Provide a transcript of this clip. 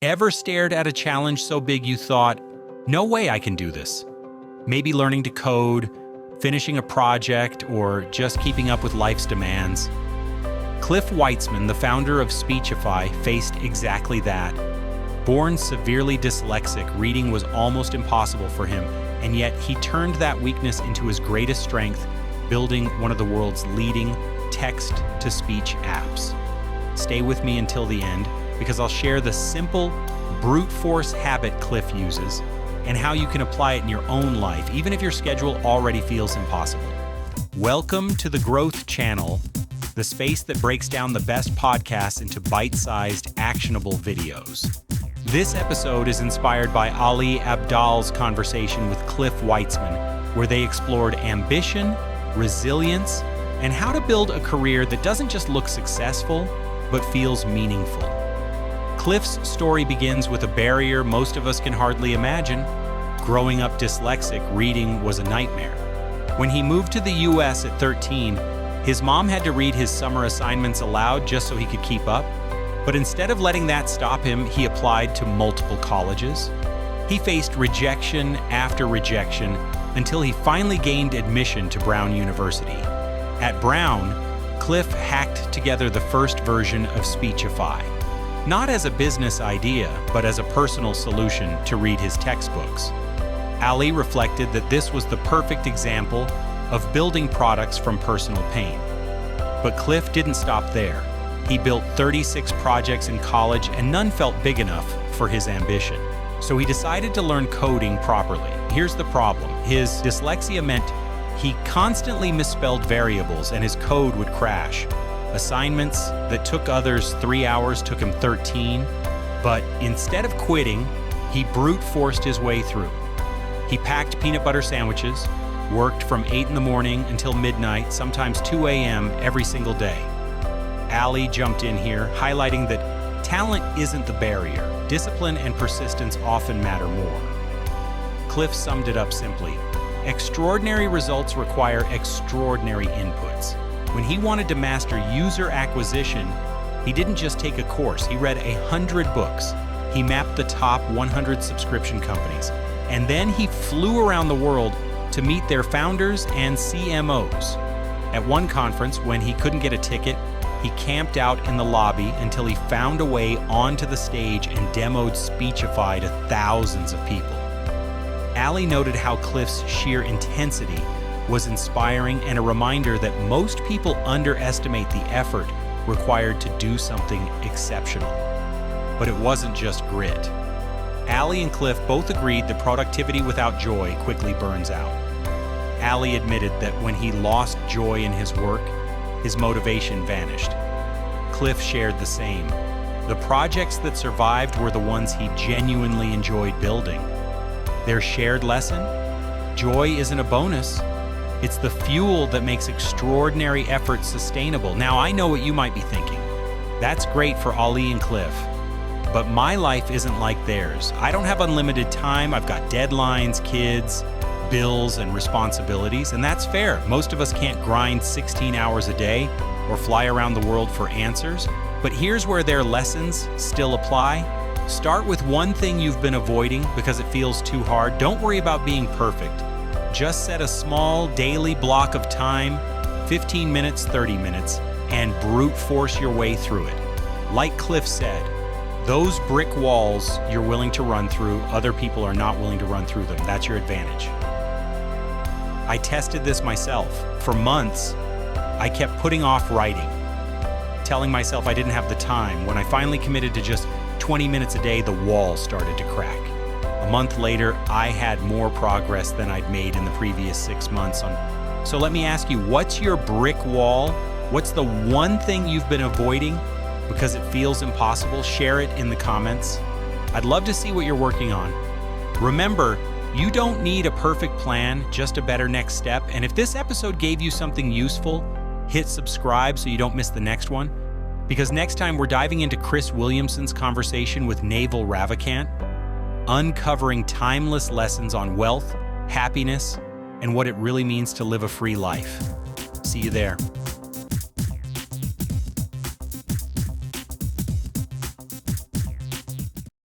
Ever stared at a challenge so big you thought, no way I can do this? Maybe learning to code, finishing a project, or just keeping up with life's demands. Cliff Weitzman, the founder of Speechify, faced exactly that. Born severely dyslexic, reading was almost impossible for him, and yet he turned that weakness into his greatest strength, building one of the world's leading text-to-speech apps. Stay with me until the end, because I'll share the simple, brute force habit Cliff uses and how you can apply it in your own life, even if your schedule already feels impossible. Welcome to the Growth Channel, the space that breaks down the best podcasts into bite-sized, actionable videos. This episode is inspired by Ali Abdaal's conversation with Cliff Weitzman, where they explored ambition, resilience, and how to build a career that doesn't just look successful, but feels meaningful. Cliff's story begins with a barrier most of us can hardly imagine. Growing up dyslexic, reading was a nightmare. When he moved to the US at 13, his mom had to read his summer assignments aloud just so he could keep up. But instead of letting that stop him, he applied to multiple colleges. He faced rejection after rejection until he finally gained admission to Brown University. At Brown, Cliff hacked together the first version of Speechify, not as a business idea, but as a personal solution to read his textbooks. Ali reflected that this was the perfect example of building products from personal pain. But Cliff didn't stop there. He built 36 projects in college, and none felt big enough for his ambition. So he decided to learn coding properly. Here's the problem. His dyslexia meant he constantly misspelled variables and his code would crash. Assignments that took others 3 hours took him 13. But instead of quitting, he brute forced his way through. He packed peanut butter sandwiches, worked from 8 in the morning until midnight, sometimes 2 a.m. every single day. Ali jumped in here, highlighting that talent isn't the barrier. Discipline and persistence often matter more. Cliff summed it up simply. Extraordinary results require extraordinary inputs. When he wanted to master user acquisition, he didn't just take a course. He read 100 books. He mapped the top 100 subscription companies. And then he flew around the world to meet their founders and CMOs. At one conference, when he couldn't get a ticket, he camped out in the lobby until he found a way onto the stage and demoed Speechify to thousands of people. Ali noted how Cliff's sheer intensity was inspiring and a reminder that most people underestimate the effort required to do something exceptional. But it wasn't just grit. Ali and Cliff both agreed that productivity without joy quickly burns out. Ali admitted that when he lost joy in his work, his motivation vanished. Cliff shared the same. The projects that survived were the ones he genuinely enjoyed building. Their shared lesson? Joy isn't a bonus. It's the fuel that makes extraordinary effort sustainable. Now, I know what you might be thinking. That's great for Ali and Cliff, but my life isn't like theirs. I don't have unlimited time. I've got deadlines, kids, bills, and responsibilities, and that's fair. Most of us can't grind 16 hours a day or fly around the world for answers, but here's where their lessons still apply. Start with one thing you've been avoiding because it feels too hard. Don't worry about being perfect. Just set a small daily block of time, 15 minutes, 30 minutes, and brute force your way through it. Like Cliff said, those brick walls you're willing to run through, other people are not willing to run through them. That's your advantage. I tested this myself. For months, I kept putting off writing, telling myself I didn't have the time. When I finally committed to just 20 minutes a day, the wall started to crack. A month later, I had more progress than I'd made in the previous 6 months. So let me ask you, what's your brick wall? What's the one thing you've been avoiding because it feels impossible? Share it in the comments. I'd love to see what you're working on. Remember, you don't need a perfect plan, just a better next step. And if this episode gave you something useful, hit subscribe so you don't miss the next one. Because next time we're diving into Williamson's conversation with Naval Ravikant, uncovering timeless lessons on wealth, happiness, and what it really means to live a free life. See you there.